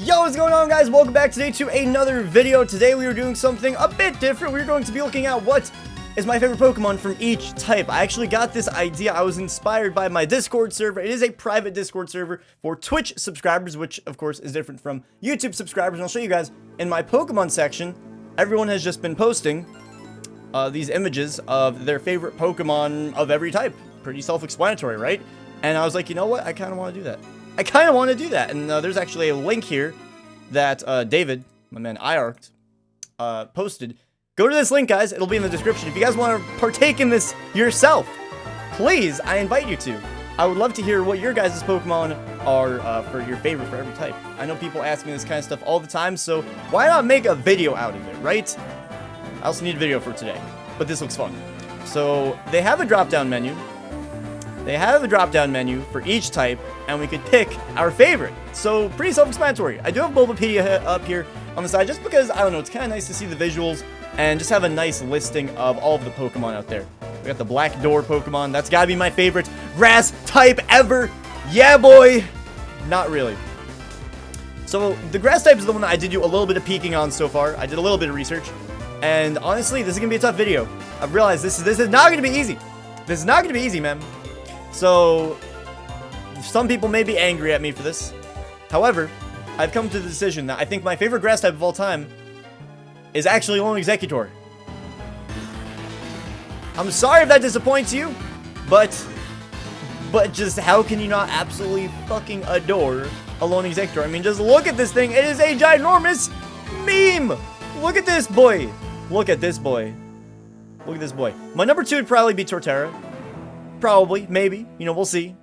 Yo, what's going on, guys? Welcome back today to another video. Today we are doing something a bit different. We're going to be looking at what is my favorite Pokemon from each type. I actually got this idea. I was inspired by my Discord server. It is a private Discord server for Twitch subscribers, which of course is different from YouTube subscribers. And I'll show you guys in my Pokemon section. Everyone has just been posting these images of their favorite Pokemon of every type. Pretty self-explanatory, right? And I was like, you know what? I kind of want to do that. And there's actually a link here that David, my man iArced, posted. Go to this link, guys. It'll be in the description. If you guys want to partake in this yourself, please, I invite you to. I would love to hear what your guys' Pokemon are for your favorite for every type. I know people ask me this kind of stuff all the time, so why not make a video out of it, right? I also need a video for today, but this looks fun. So they have a drop-down menu. For each type, and we could pick our favorite. So, pretty self-explanatory. I do have Bulbapedia up here on the side, just because, I don't know, it's kind of nice to see the visuals, and just have a nice listing of all of the Pokemon out there. We got the Black Door Pokemon. That's gotta be my favorite grass type ever. Yeah, boy! Not really. So, the grass type is the one that I did do a little bit of peeking on so far. I did a little bit of research, and honestly, this is gonna be a tough video. I've realized this is not gonna be easy. This is not gonna be easy, man. So, some people may be angry at me for this. However, I've come to the decision that I think my favorite grass type of all time is actually Lone Executor. I'm sorry if that disappoints you, but just how can you not absolutely fucking adore a Lone Executor? I mean, just look at this thing. It is a ginormous meme. Look at this boy. Look at this boy. Look at this boy. My number 2 would probably be Torterra. Probably, maybe, you know, we'll see.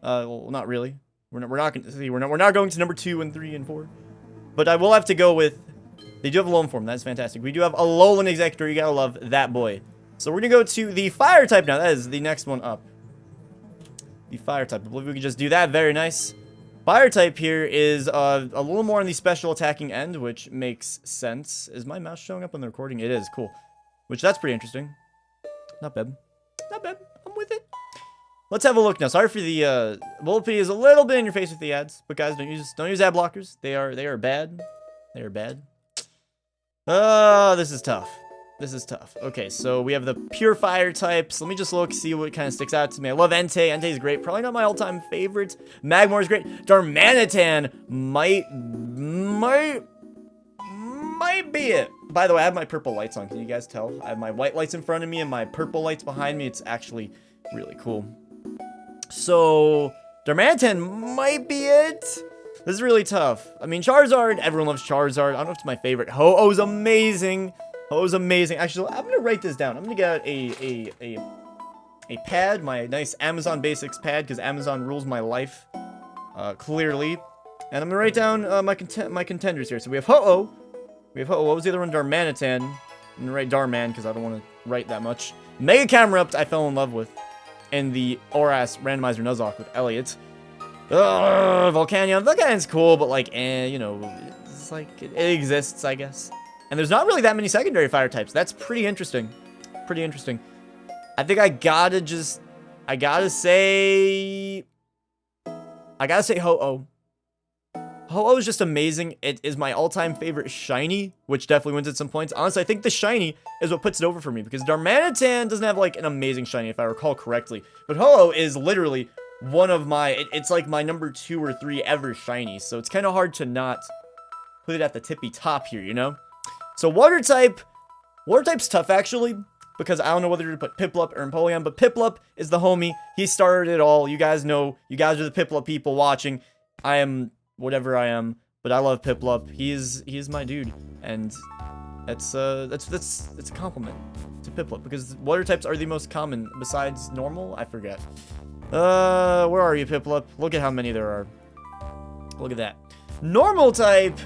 Well, not really. We're not going to see. We're not going to number 2 and 3 and 4. But I will have to go with. They do have a Alolan form. That's fantastic. We do have a Alolan Executor. You gotta love that boy. So we're gonna go to the Fire type now. That is the next one up. The Fire type. I believe we can just do that. Very nice. Fire type here is a little more on the special attacking end, which makes sense. Is my mouse showing up on the recording? It is. Cool. Which that's pretty interesting. Not bad. Not bad. I'm with it. Let's have a look now. Sorry for the Bulbapedia is a little bit in your face with the ads, but guys, don't use ad blockers. They are bad. They are bad. This is tough. This is tough. Okay, so we have the pure fire types. Let me just look, see what kind of sticks out to me. I love Entei. Entei is great. Probably not my all-time favorite. Magmar is great. Darmanitan might be it. By the way, I have my purple lights on. Can you guys tell? I have my white lights in front of me and my purple lights behind me. It's actually really cool. So, Darmanitan might be it. This is really tough. I mean, Charizard, everyone loves Charizard. I don't know if it's my favorite. Ho-Oh's amazing. Ho-Oh's amazing. Actually, I'm going to write this down. I'm going to get out a pad, my nice Amazon Basics pad, because Amazon rules my life, clearly. And I'm going to write down my contenders here. So we have Ho-Oh. What was the other one? Darmanitan. I'm going to write Darman, because I don't want to write that much. Mega Camerupt, I fell in love with. And the Oras Randomizer Nuzlocke with Elliot. Volcanion. Volcanion's cool, but like, you know, it's like, it exists, I guess. And there's not really that many secondary fire types. That's pretty interesting. Pretty interesting. I think I gotta say Ho-Oh. Ho-Oh is just amazing. It is my all-time favorite shiny, which definitely wins at some points. Honestly, I think the shiny is what puts it over for me, because Darmanitan doesn't have, like, an amazing shiny, if I recall correctly. But Ho-Oh is literally one of my, it's like my number 2 or 3 ever shiny, so it's kind of hard to not put it at the tippy top here, you know? So Water type's tough, actually, because I don't know whether to put Piplup or Empoleon, but Piplup is the homie. He started it all. You guys know, you guys are the Piplup people watching. I am whatever I am, but I love Piplup. He is my dude, and that's a compliment to Piplup, because water types are the most common besides normal. I forget. Where are you, Piplup? Look at how many there are. Look at that. Normal type,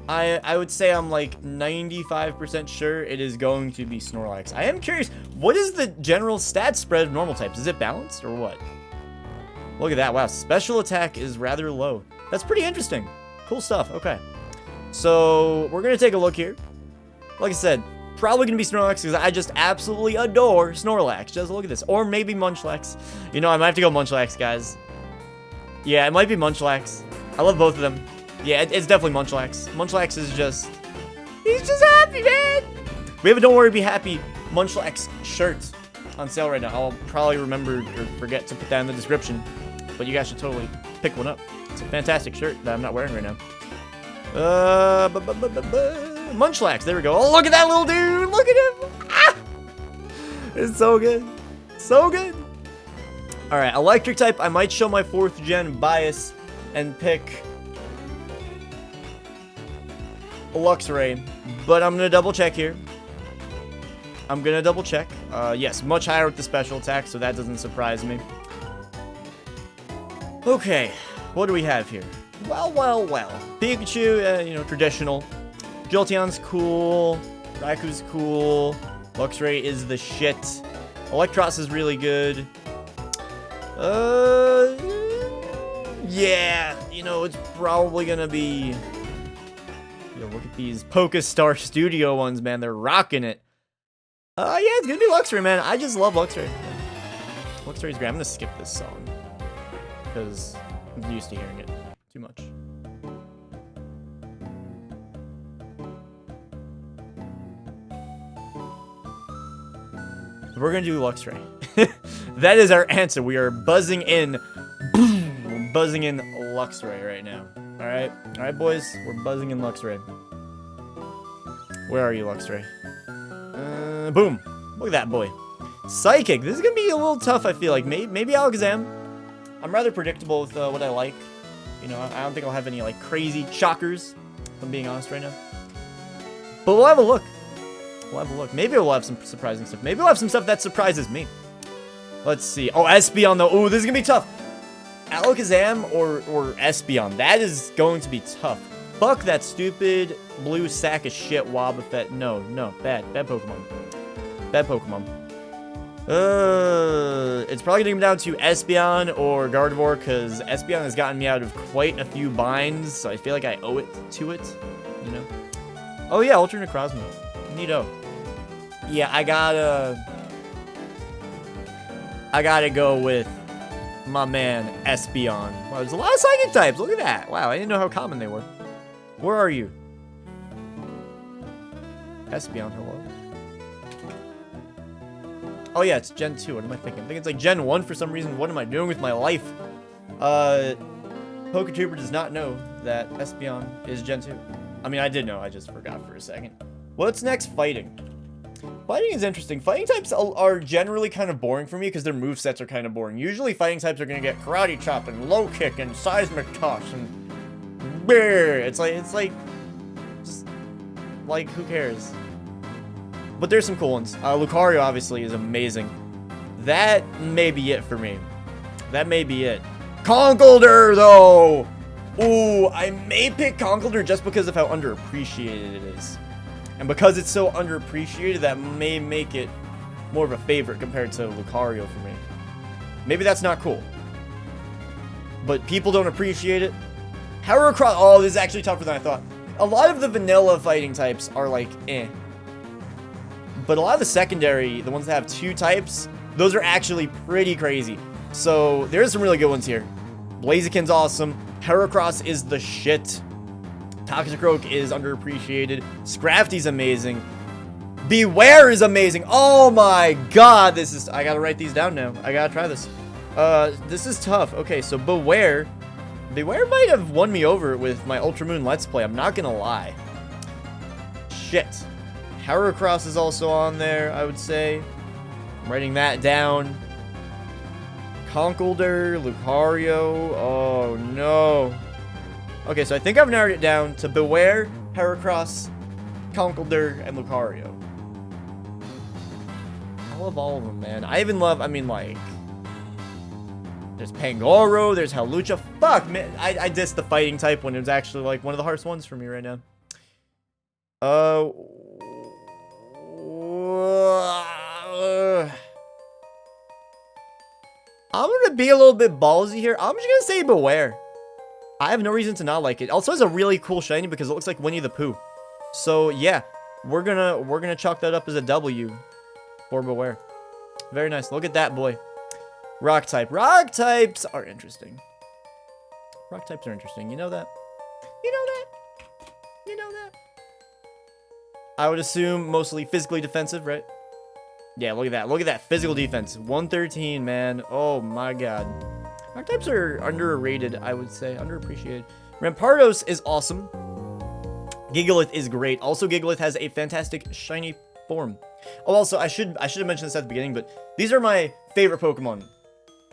I would say I'm like 95% sure it is going to be Snorlax. I am curious, what is the general stat spread of normal types? Is it balanced or what? Look at that. Wow, special attack is rather low. That's pretty interesting. Cool stuff. Okay. So, we're going to take a look here. Like I said, probably going to be Snorlax because I just absolutely adore Snorlax. Just look at this. Or maybe Munchlax. You know, I might have to go Munchlax, guys. Yeah, it might be Munchlax. I love both of them. Yeah, it's definitely Munchlax. Munchlax is just... He's just happy, man! We have a Don't Worry Be Happy Munchlax shirt on sale right now. I'll probably remember or forget to put that in the description. But you guys should totally pick one up. It's a fantastic shirt that I'm not wearing right now. Munchlax, there we go. Oh, look at that little dude! Look at him! Ah! It's so good. So good. Alright, electric type. I might show my 4th gen bias and pick Luxray, but I'm gonna double check here. I'm gonna double check. Yes, much higher with the special attack, so that doesn't surprise me. Okay, what do we have here? Well. Pikachu, you know, traditional. Jolteon's cool. Raikou's cool. Luxray is the shit. Electros is really good. Yeah, you know, it's probably gonna be... Yo, look at these Pokestar Studio ones, man. They're rocking it. Yeah, it's gonna be Luxray, man. I just love Luxray. Luxray's great. I'm gonna skip this song because I'm used to hearing it too much. We're gonna do Luxray. That is our answer. We are buzzing in. We're buzzing in Luxray right now. Alright, boys. We're buzzing in Luxray. Where are you, Luxray? Boom. Look at that boy. Psychic. This is gonna be a little tough, I feel like. Maybe Alakazam. I'm rather predictable with what I like. You know, I don't think I'll have any, like, crazy shockers, if I'm being honest right now. But we'll have a look. We'll have a look. Maybe we'll have some surprising stuff. Maybe we'll have some stuff that surprises me. Let's see. Oh, Espeon, though. Oh, this is gonna be tough. Alakazam or Espeon. That is going to be tough. Fuck that stupid blue sack of shit Wobbuffet. No. Bad Pokemon. Bad Pokemon. It's probably gonna come down to Espeon or Gardevoir, because Espeon has gotten me out of quite a few binds, so I feel like I owe it to it, you know? Oh yeah, Ultra Necrozma. Neato. Yeah, I gotta go with my man Espeon. Wow, there's a lot of psychic types. Look at that. Wow, I didn't know how common they were. Where are you? Espeon, hello. Oh yeah, it's Gen 2. What am I thinking? I think it's like Gen 1 for some reason. What am I doing with my life? PokeTuber does not know that Espeon is Gen 2. I mean, I did know. I just forgot for a second. What's next? Fighting. Fighting is interesting. Fighting types are generally kind of boring for me because their movesets are kind of boring. Usually fighting types are going to get Karate Chop and Low Kick and Seismic Toss and Bear. It's like, just, like, who cares? But there's some cool ones. Lucario obviously is amazing. That may be it for me. That may be it. Conkeldurr, though! Ooh, I may pick Conkeldurr just because of how underappreciated it is. And because it's so underappreciated, that may make it more of a favorite compared to Lucario for me. Maybe that's not cool. But people don't appreciate it. Heracross, oh, this is actually tougher than I thought. A lot of the vanilla fighting types are like, eh. But a lot of the secondary, the ones that have 2 types, those are actually pretty crazy. So there's some really good ones here. Blaziken's awesome. Heracross is the shit. Toxicroak is underappreciated. Scrafty's amazing. Beware is amazing. Oh my god, this is... I gotta write these down now. I gotta try this. This is tough. Okay, so Beware. Beware might have won me over with my Ultramoon Let's Play. I'm not gonna lie. Shit. Heracross is also on there, I would say. I'm writing that down. Conkeldurr, Lucario. Oh, no. Okay, so I think I've narrowed it down to Beware, Heracross, Conkeldurr, and Lucario. I love all of them, man. I even love, I mean, like... There's Pangoro, there's Hawlucha. Fuck, man. I dissed the fighting type when it was actually, like, one of the hardest ones for me right now. I'm gonna be a little bit ballsy here. I'm just gonna say Beware. I have no reason to not like it. Also, it's a really cool shiny because it looks like Winnie the Pooh. So yeah, we're gonna chalk that up as a W for Beware. Very nice. Look at that boy. Rock type. Rock types are interesting. Rock types are interesting. You know that? You know that? You know that? I would assume mostly physically defensive, right? Yeah, look at that. Look at that physical defense. 113, man. Oh my god. Archetypes are underrated, I would say. Underappreciated. Rampardos is awesome. Gigalith is great. Also, Gigalith has a fantastic shiny form. Oh, also, I should have mentioned this at the beginning, but these are my favorite Pokemon.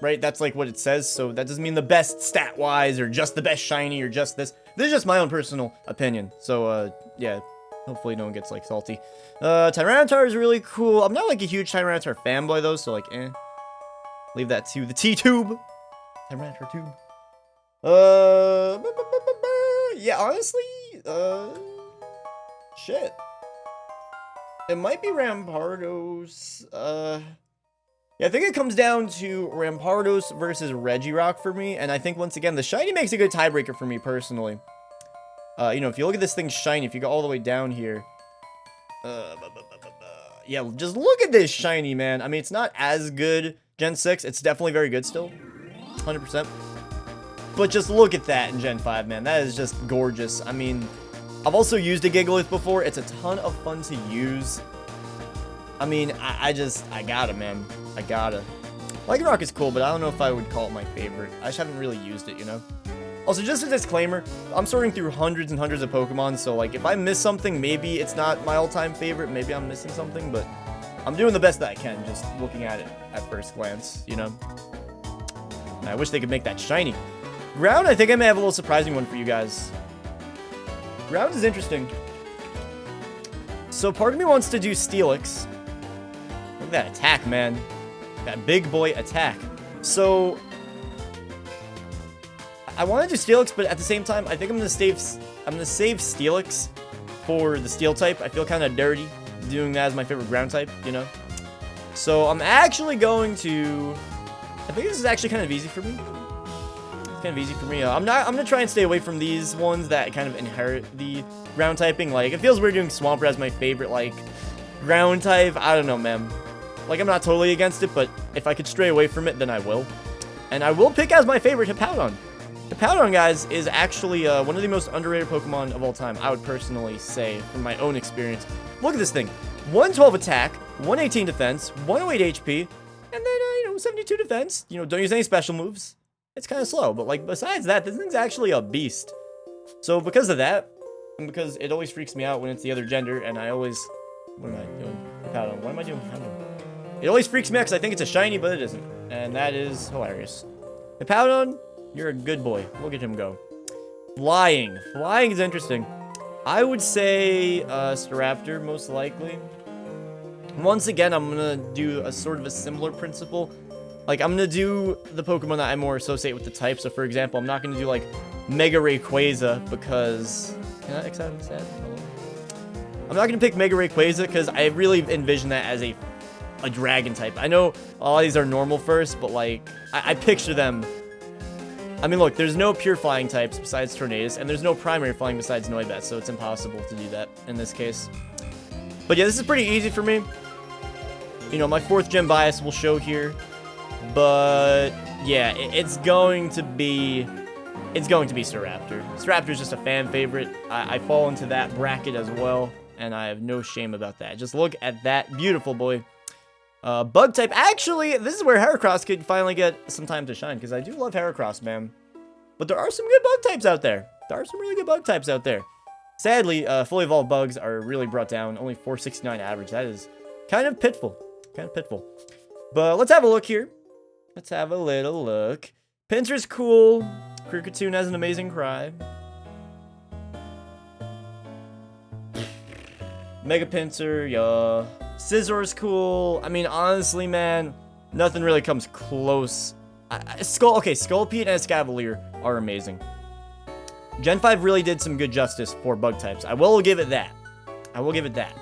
Right? That's like what it says, so that doesn't mean the best stat-wise, or just the best shiny, or just this. This is just my own personal opinion. So, yeah. Hopefully no one gets, like, salty. Tyranitar is really cool. I'm not, like, a huge Tyranitar fanboy, though, so, like, eh. Leave that to the T-Tube. Tyranitar tube. Yeah, honestly, shit. It might be Rampardos, yeah, I think it comes down to Rampardos versus Regirock for me, and I think, once again, the shiny makes a good tiebreaker for me, personally. You know, if you look at this thing shiny, if you go all the way down here, yeah, just look at this shiny, man. I mean, it's not as good Gen 6. It's definitely very good still, 100%. But just look at that in Gen 5, man. That is just gorgeous. I mean, I've also used a Gigalith before. It's a ton of fun to use. I mean, I gotta, man. I gotta. Lycanroc is cool, but I don't know if I would call it my favorite. I just haven't really used it, you know? Also, just a disclaimer, I'm sorting through hundreds and hundreds of Pokemon, so, like, if I miss something, maybe it's not my all-time favorite, maybe I'm missing something, but I'm doing the best that I can, just looking at it at first glance, you know? And I wish they could make that shiny. Ground, I think I may have a little surprising one for you guys. Ground is interesting. So, part of me wants to do Steelix. Look at that attack, man. That big boy attack. So, I want to do Steelix, but at the same time, I think I'm gonna save Steelix for the Steel type. I feel kind of dirty doing that as my favorite ground type, you know? So, I'm actually going to... I think this is actually kind of easy for me. It's kind of easy for me. I'm gonna try and stay away from these ones that kind of inherit the ground typing. Like, it feels weird doing Swampert as my favorite, like, ground type. I don't know, man. Like, I'm not totally against it, but if I could stray away from it, then I will. And I will pick as my favorite Hippowdon. Hippowdon, guys, is actually one of the most underrated Pokemon of all time, I would personally say, from my own experience. Look at this thing. 112 attack, 118 defense, 108 HP, and then, you know, 72 defense. You know, don't use any special moves. It's kind of slow, but, like, besides that, this thing's actually a beast. So, because of that, and because it always freaks me out when it's the other gender, and I always... What am I doing? Hippowdon. What am I doing? It always freaks me out because I think it's a shiny, but it isn't. And that is hilarious. Hippowdon, you're a good boy. Look at him go. Flying. Flying is interesting. I would say Staraptor, most likely. Once again, I'm going to do a sort of a similar principle. Like, I'm going to do the Pokemon that I more associate with the type. So, for example, I'm not going to do, like, Mega Rayquaza because... Can I excited sad? I'm not going to pick Mega Rayquaza because I really envision that as a dragon type. I know all these are normal first, but, like, I picture them... I mean, look, there's no pure flying types besides Tornadus, and there's no primary flying besides Noibat, so it's impossible to do that in this case. But yeah, this is pretty easy for me. You know, my 4th gen bias will show here. But yeah, it's going to be Staraptor. Staraptor's just a fan favorite. I fall into that bracket as well, and I have no shame about that. Just look at that beautiful boy. Bug type. Actually, this is where Heracross could finally get some time to shine, because I do love Heracross, man. But there are some good bug types out there. There are some really good bug types out there. Sadly, fully evolved bugs are really brought down. Only 469 average. That is kind of pitiful. Kind of pitiful. But let's have a look here. Let's have a little look. Pinsir's cool. Kricketune has an amazing cry. Mega Pinsir, yeah. Scissor's cool. I mean, honestly, man, nothing really comes close. Scolpete and Escavalier are amazing. Gen 5 really did some good justice for bug types. I will give it that. I will give it that.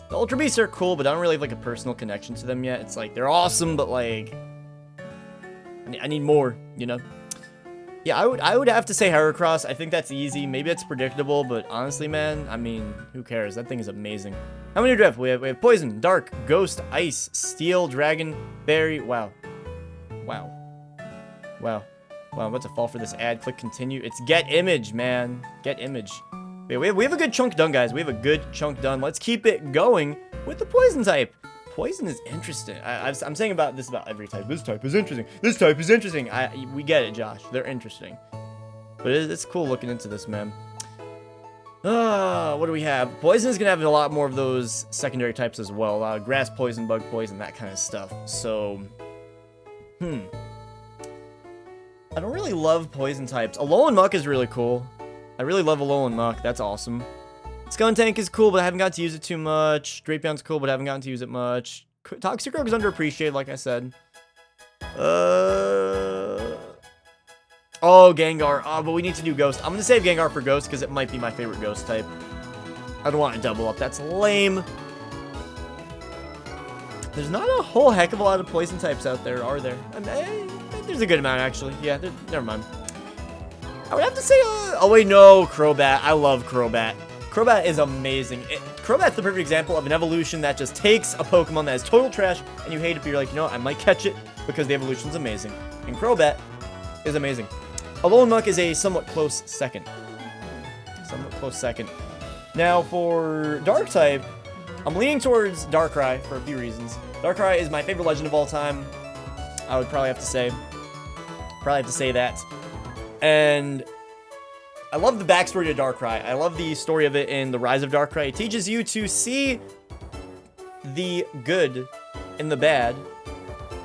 The Ultra Beasts are cool, but I don't really have, like, a personal connection to them yet. It's like, they're awesome, but, like, I need more, you know? Yeah, I would have to say Heracross. I think that's easy. Maybe it's predictable, but honestly, man, I mean, who cares? That thing is amazing. How many do we have? We have Poison, Dark, Ghost, Ice, Steel, Dragon, Fairy. Wow. Wow. Wow. Wow, I'm about to fall for this ad. Click continue. It's get image, man. Get image. Yeah, we have a good chunk done, guys. We have a good chunk done. Let's keep it going with the poison type. Poison is interesting. I'm saying about this about every type. This type is interesting. This type is interesting. We get it, Josh. They're interesting. But it's cool looking into this, man. What do we have? Poison is going to have a lot more of those secondary types as well. Grass poison, bug poison, that kind of stuff. So, I don't really love poison types. Alolan Muck is really cool. I really love Alolan Muck. That's awesome. Skuntank is cool, but I haven't gotten to use it too much. Drapeon's cool, but I haven't gotten to use it much. Toxicroak is underappreciated, like I said. Oh, Gengar. Oh, but we need to do Ghost. I'm going to save Gengar for Ghost because it might be my favorite Ghost type. I don't want to double up. That's lame. There's not a whole heck of a lot of poison types out there, are there? I mean, there's a good amount, actually. Yeah, never mind. I would have to say, oh wait, no, Crobat. I love Crobat. Crobat is amazing. Crobat's the perfect example of an evolution that just takes a Pokemon that is total trash, and you hate it, but you're like, you know what, I might catch it because the evolution's amazing. And Crobat is amazing. Alolan Muck is a somewhat close second. Now, for Dark type, I'm leaning towards Darkrai for a few reasons. Darkrai is my favorite legend of all time. I would probably have to say that. And I love the backstory to Darkrai. I love the story of it in The Rise of Darkrai. It teaches you to see the good in the bad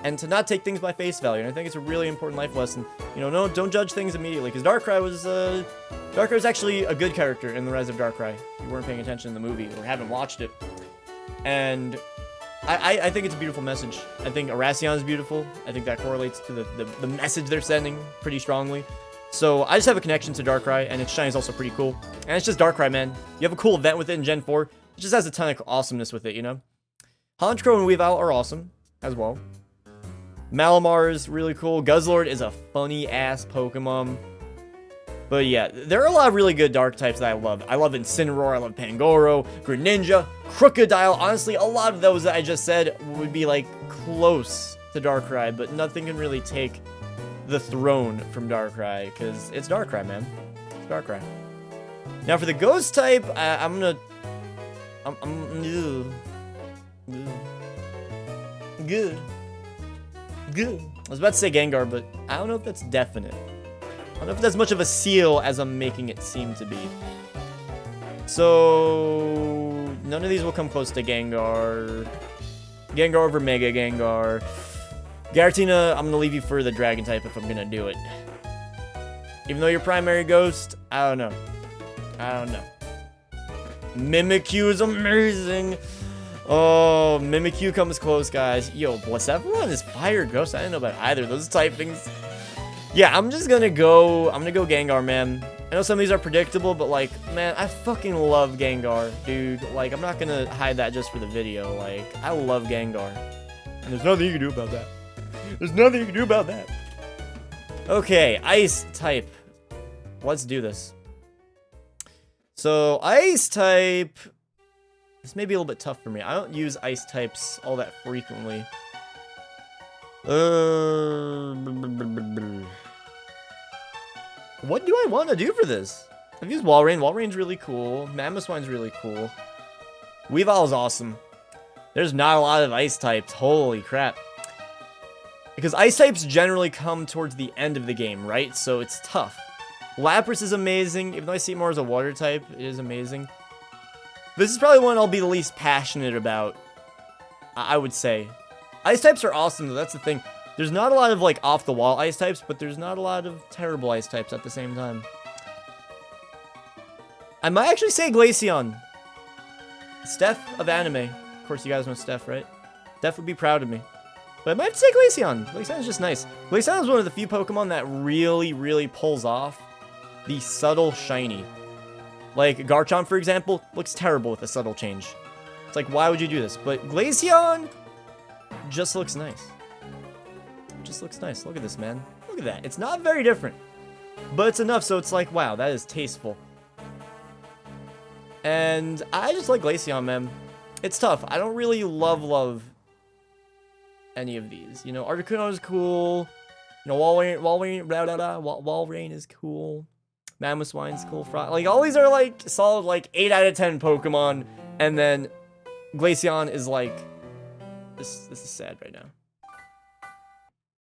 and to not take things by face value. And I think it's a really important life lesson. You know, no, don't judge things immediately, because Darkrai was actually a good character in The Rise of Darkrai. If you weren't paying attention in the movie or haven't watched it. And I think it's a beautiful message. I think Aracion is beautiful. I think that correlates to the message they're sending pretty strongly. So I just have a connection to Darkrai, and its shiny is also pretty cool. And it's just Darkrai, man. You have a cool event with it in Gen 4. It just has a ton of awesomeness with it, you know? Honchkrow and Weavile are awesome as well. Malamar is really cool. Guzzlord is a funny-ass Pokemon. But yeah, there are a lot of really good dark types that I love. I love Incineroar, I love Pangoro, Greninja, Crocodile. Honestly, a lot of those that I just said would be, like, close to Darkrai, but nothing can really take the throne from Darkrai, because it's Darkrai, man. It's Darkrai. Now, for the Ghost type, I'm gonna... Good. I was about to say Gengar, but I don't know if that's definite. I don't know if that's much of a seal as I'm making it seem to be. So, none of these will come close to Gengar. Gengar over Mega Gengar. Giratina, I'm going to leave you for the Dragon type if I'm going to do it. Even though you're primary Ghost, I don't know. Mimikyu is amazing. Oh, Mimikyu comes close, guys. Yo, Blacephalon is Fire Ghost. I didn't know about either of those typings. Yeah, I'm going to go Gengar, man. I know some of these are predictable, but, like, man, I fucking love Gengar, dude. Like, I'm not going to hide that just for the video. Like, I love Gengar. And there's nothing you can do about that. Okay, Ice type. Let's do this. So, Ice type... This may be a little bit tough for me. I don't use Ice types all that frequently. What do I want to do for this? I've used Walrein. Walrein's really cool. Mamoswine's really cool. Weavile's awesome. There's not a lot of Ice types. Holy crap. Because Ice types generally come towards the end of the game, right? So it's tough. Lapras is amazing. Even though I see it more as a water type, it is amazing. This is probably one I'll be the least passionate about, I would say. Ice types are awesome, though. That's the thing. There's not a lot of, like, off-the-wall Ice types, but there's not a lot of terrible Ice types at the same time. I might actually say Glaceon. Steph of anime. Of course, you guys know Steph, right? Steph would be proud of me. But I might have to say Glaceon. Glaceon is just nice. Glaceon is one of the few Pokemon that really, really pulls off the subtle shiny. Like, Garchomp, for example, looks terrible with a subtle change. It's like, why would you do this? But Glaceon just looks nice. Just looks nice. Look at this, man. Look at that. It's not very different. But it's enough, so it's like, wow, that is tasteful. And I just like Glaceon, man. It's tough. I don't really love any of these. You know, Articuno is cool. You know, Walrein is cool. Mamoswine's cool. Like, all these are, like, solid, like, 8 out of 10 Pokemon. And then Glaceon is, like... This is sad right now.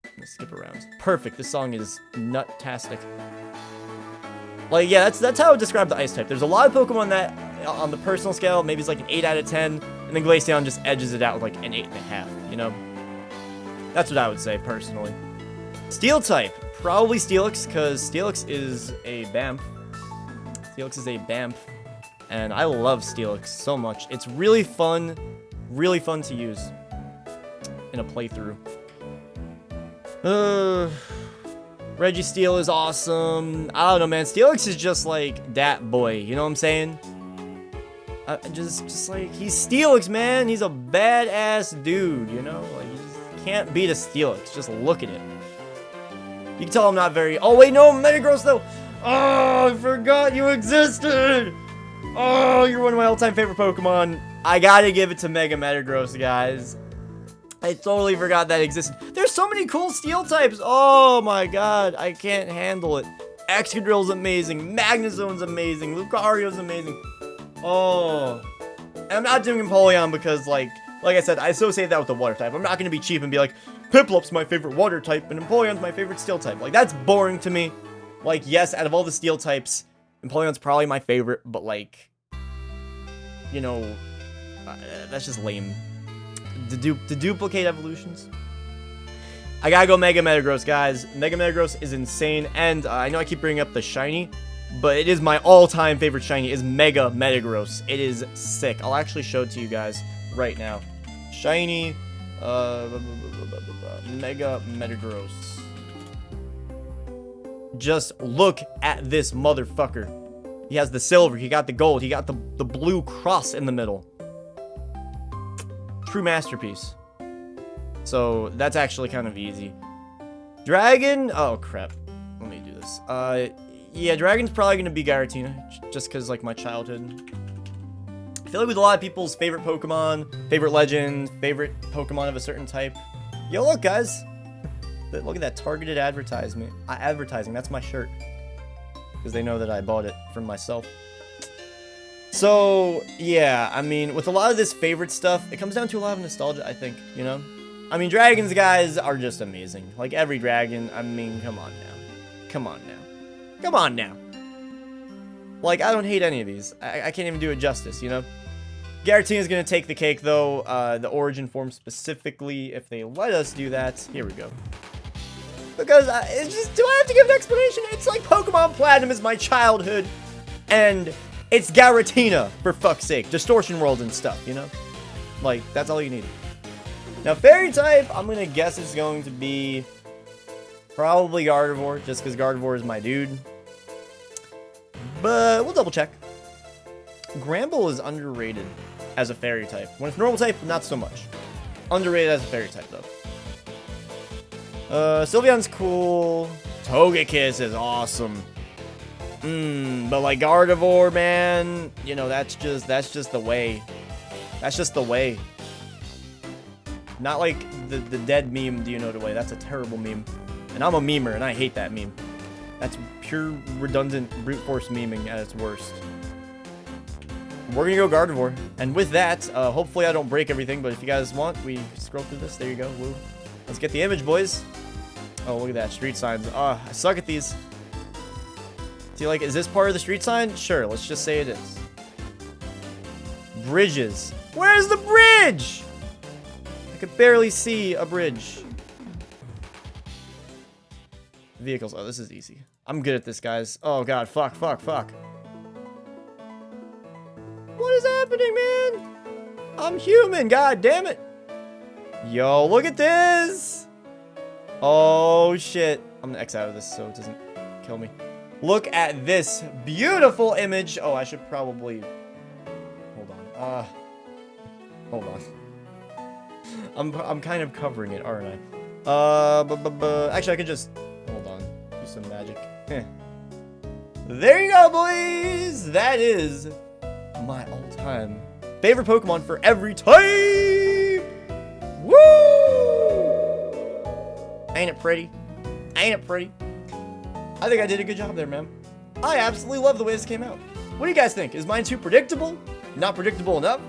I'm gonna skip around. Perfect. This song is nut-tastic. Like, yeah, that's how I would describe the Ice type. There's a lot of Pokemon that, on the personal scale, maybe it's like an 8 out of 10, and then Glaceon just edges it out with like an 8.5, you know? That's what I would say, personally. Steel type. Probably Steelix, because Steelix is a Bamf. Steelix is a Bamf, and I love Steelix so much. It's really fun to use in a playthrough. Registeel is awesome. I don't know, man. Steelix is just like that boy. You know what I'm saying? Just like, he's Steelix, man. He's a badass dude, you know? Like, you just can't beat a Steelix. Just look at it. You can tell I'm not very... Oh, wait, no, Metagross, though. Oh, I forgot you existed. Oh, you're one of my all-time favorite Pokemon. I gotta give it to Mega Metagross, guys. I totally forgot that existed. There's so many cool steel types. Oh my god, I can't handle it. Excadrill's amazing. Magnezone's amazing. Lucario's amazing. Oh. And I'm not doing Empoleon because, like I said, I associate that with the water type. I'm not going to be cheap and be like, Piplup's my favorite water type and Empoleon's my favorite steel type. Like, that's boring to me. Like, yes, out of all the steel types, Empoleon's probably my favorite, but, like, you know, that's just lame. To duplicate evolutions. I gotta go Mega Metagross, guys. Mega Metagross is insane, and I know I keep bringing up the shiny, but it is my all-time favorite shiny, is Mega Metagross. It is sick. I'll actually show it to you guys right now. Shiny, Mega Metagross. Just look at this motherfucker. He has the silver, he got the gold, he got the blue cross in the middle. True masterpiece. So that's actually kind of easy. Dragon, oh crap, let me do this. Yeah, Dragon's probably gonna be Giratina, just because, like, my childhood. I feel like with a lot of people's favorite Pokemon, favorite legend, favorite Pokemon of a certain type. Yo, look, guys, look at that targeted advertising. That's my shirt, because they know that I bought it from myself. So, yeah, I mean, with a lot of this favorite stuff, it comes down to a lot of nostalgia, I think, you know? I mean, dragons, guys, are just amazing. Like, every dragon, I mean, come on now. Come on now. Come on now. Like, I don't hate any of these. I can't even do it justice, you know? Giratina's gonna take the cake, though. The origin form specifically, if they let us do that. Here we go. Because, it's just, do I have to give an explanation? It's like Pokemon Platinum is my childhood, and... it's Giratina, for fuck's sake. Distortion World and stuff, you know? Like, that's all you need. Now, Fairy type, I'm gonna guess it's going to be probably Gardevoir, just because Gardevoir is my dude. But we'll double check. Gramble is underrated as a Fairy type. When it's normal type, not so much. Underrated as a Fairy type, though. Sylveon's cool. Togekiss is awesome. But like Gardevoir, man, you know, that's just the way. That's just the way. Not like the dead meme, do you know the way? That's a terrible meme. And I'm a memer, and I hate that meme. That's pure redundant brute force meming at its worst. We're gonna go Gardevoir. And with that, hopefully I don't break everything, but if you guys want, we scroll through this. There you go. Woo. Let's get the image, boys. Oh, look at that. Street signs. I suck at these. See, like, is this part of the street sign? Sure, let's just say it is. Bridges. Where's the bridge? I could barely see a bridge. Vehicles. Oh, this is easy. I'm good at this, guys. Oh, God. Fuck. What is happening, man? I'm human. God damn it. Yo, look at this. Oh, shit. I'm gonna X out of this so it doesn't kill me. Look at this beautiful image. Oh, I should probably... hold on. Hold on. I'm kind of covering it, aren't I? Actually, I could just... hold on. Do some magic. There you go, boys! That is my all-time favorite Pokemon for every type! Woo! Ain't it pretty? Ain't it pretty? I think I did a good job there, man. I absolutely love the way this came out. What do you guys think? Is mine too predictable? Not predictable enough?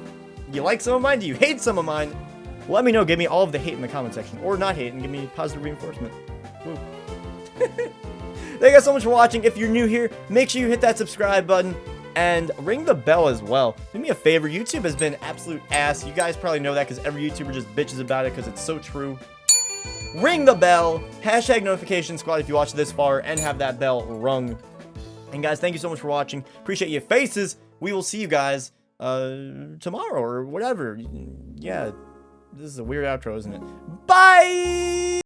You like some of mine? Do you hate some of mine? Let me know. Give me all of the hate in the comment section. Or not hate and give me positive reinforcement. Woo. Thank you guys so much for watching. If you're new here, make sure you hit that subscribe button and ring the bell as well. Do me a favor. YouTube has been absolute ass. You guys probably know that because every YouTuber just bitches about it because it's so true. Ring the bell. Hashtag notification squad if you watch this far and have that bell rung. And guys, thank you so much for watching. Appreciate your faces. We will see you guys tomorrow or whatever. Yeah, this is a weird outro, isn't it? Bye!